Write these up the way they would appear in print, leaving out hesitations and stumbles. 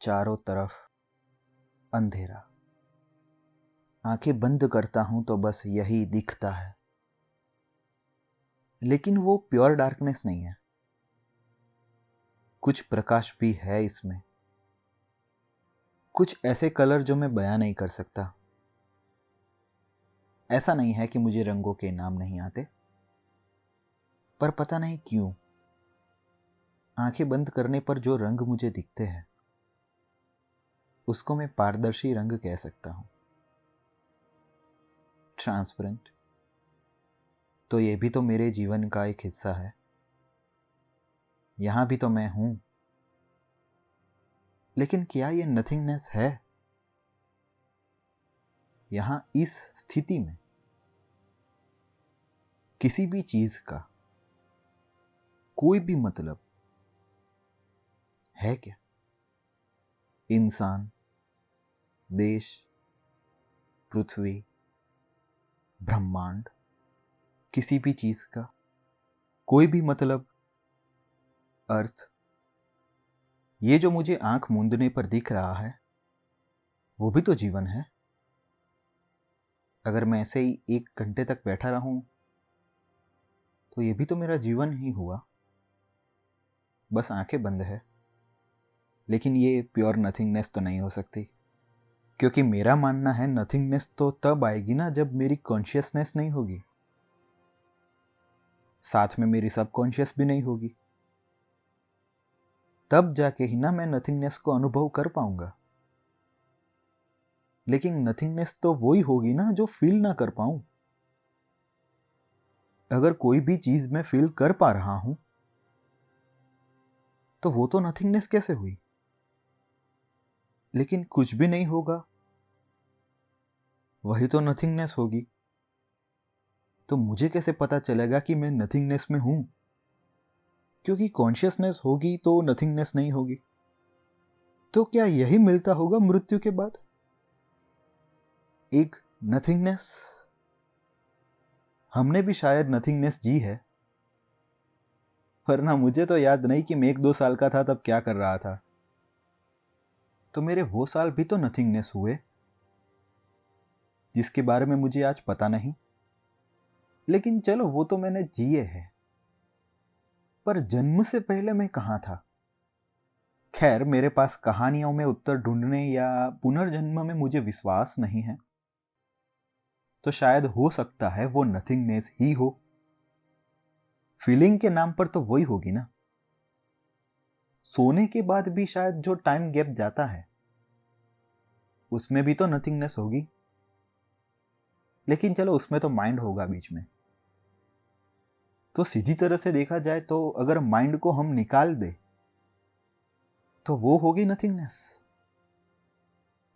चारों तरफ अंधेरा। आंखें बंद करता हूं तो बस यही दिखता है, लेकिन वो प्योर डार्कनेस नहीं है। कुछ प्रकाश भी है इसमें, कुछ ऐसे कलर जो मैं बयां नहीं कर सकता। ऐसा नहीं है कि मुझे रंगों के नाम नहीं आते, पर पता नहीं क्यों आंखें बंद करने पर जो रंग मुझे दिखते हैं उसको मैं पारदर्शी रंग कह सकता हूं। ट्रांसपेरेंट। तो ये भी तो मेरे जीवन का एक हिस्सा है। यहां भी तो मैं हूं, लेकिन क्या ये नथिंगनेस है? यहां इस स्थिति में किसी भी चीज का कोई भी मतलब है क्या? इंसान, देश, पृथ्वी, ब्रह्मांड, किसी भी चीज का कोई भी मतलब, अर्थ। ये जो मुझे आंख मूंदने पर दिख रहा है वो भी तो जीवन है। अगर मैं ऐसे ही 1 घंटे तक बैठा रहूं तो ये भी तो मेरा जीवन ही हुआ। बस आंखें बंद है, लेकिन ये प्योर नथिंगनेस तो नहीं हो सकती, क्योंकि मेरा मानना है नथिंगनेस तो तब आएगी ना जब मेरी कॉन्शियसनेस नहीं होगी, साथ में मेरी सबकॉन्शियस भी नहीं होगी। तब जाके ही ना मैं नथिंगनेस को अनुभव कर पाऊंगा। लेकिन नथिंगनेस तो वही होगी ना जो फील ना कर पाऊं। अगर कोई भी चीज मैं फील कर पा रहा हूं तो वो तो नथिंगनेस कैसे हुई? लेकिन कुछ भी नहीं होगा वही तो नथिंगनेस होगी। तो मुझे कैसे पता चलेगा कि मैं नथिंगनेस में हूं? क्योंकि कॉन्शियसनेस होगी तो नथिंगनेस नहीं होगी। तो क्या यही मिलता होगा मृत्यु के बाद, एक नथिंगनेस? हमने भी शायद नथिंगनेस जी है, वरना मुझे तो याद नहीं कि मैं 1-2 साल का था तब क्या कर रहा था। तो मेरे वो साल भी तो नथिंगनेस हुए जिसके बारे में मुझे आज पता नहीं। लेकिन चलो वो तो मैंने जिए हैं, पर जन्म से पहले मैं कहां था? खैर, मेरे पास कहानियों में उत्तर ढूंढने या पुनर्जन्म में मुझे विश्वास नहीं है, तो शायद हो सकता है वो नथिंगनेस ही हो। फीलिंग के नाम पर तो वही होगी ना। सोने के बाद भी शायद जो टाइम गैप जाता है उसमें भी तो नथिंगनेस होगी। लेकिन चलो, उसमें तो माइंड होगा बीच में। तो सीधी तरह से देखा जाए तो अगर माइंड को हम निकाल दे तो वो होगी नथिंगनेस,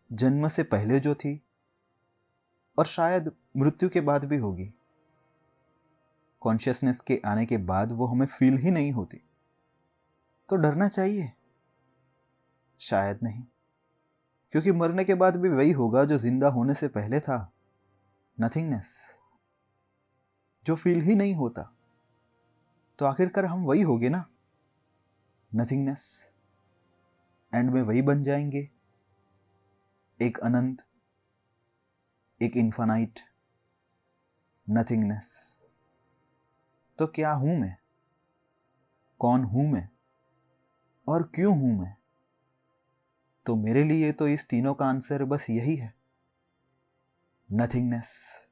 जन्म से पहले जो थी, और शायद मृत्यु के बाद भी होगी। कॉन्शियसनेस के आने के बाद वो हमें फील ही नहीं होती। तो डरना चाहिए? शायद नहीं, क्योंकि मरने के बाद भी वही होगा जो जिंदा होने से पहले था, नथिंगनेस, जो फील ही नहीं होता। तो आखिरकार हम वही होगे ना, नथिंगनेस। एंड में वही बन जाएंगे, एक अनंत, एक इन्फानाइट नथिंगनेस। तो क्या हूं मैं? कौन हूं मैं? और क्यों हूं मैं? तो मेरे लिए तो इस तीनों का आंसर बस यही है, नथिंगनेस।